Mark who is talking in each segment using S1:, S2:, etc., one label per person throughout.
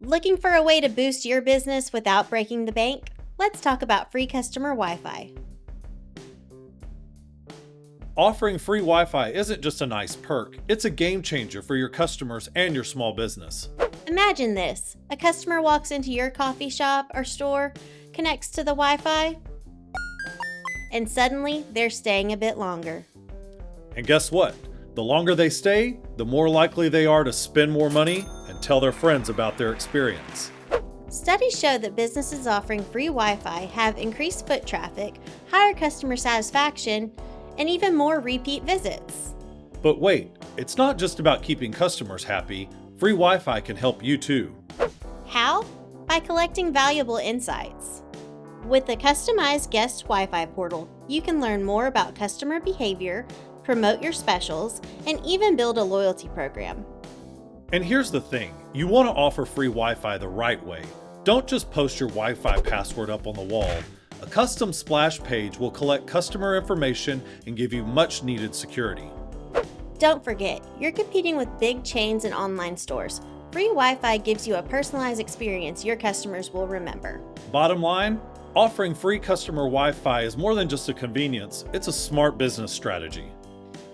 S1: Looking for a way to boost your business without breaking the bank? Let's talk about free customer Wi-Fi.
S2: Offering free Wi-Fi isn't just a nice perk, it's a game changer for your customers and your small business.
S1: Imagine this. A customer walks into your coffee shop or store, connects to the Wi-Fi, and suddenly they're staying a bit longer.
S2: And guess what? The longer they stay, the more likely they are to spend more money and tell their friends about their experience.
S1: Studies show that businesses offering free Wi-Fi have increased foot traffic, higher customer satisfaction, and even more repeat visits.
S2: But wait, it's not just about keeping customers happy. Free Wi-Fi can help you too.
S1: How? By collecting valuable insights. With the customized guest Wi-Fi portal, you can learn more about customer behavior, promote your specials, and even build a loyalty program.
S2: And here's the thing, you want to offer free Wi-Fi the right way. Don't just post your Wi-Fi password up on the wall. A custom splash page will collect customer information and give you much needed security.
S1: Don't forget, you're competing with big chains and online stores. Free Wi-Fi gives you a personalized experience your customers will remember.
S2: Bottom line, offering free customer Wi-Fi is more than just a convenience, it's a smart business strategy.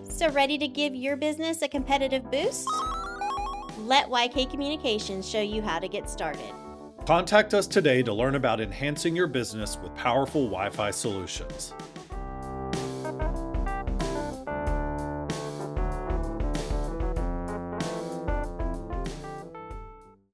S1: So ready to give your business a competitive boost? Let YK Communications show you how to get started.
S2: Contact us today to learn about enhancing your business with powerful Wi-Fi solutions.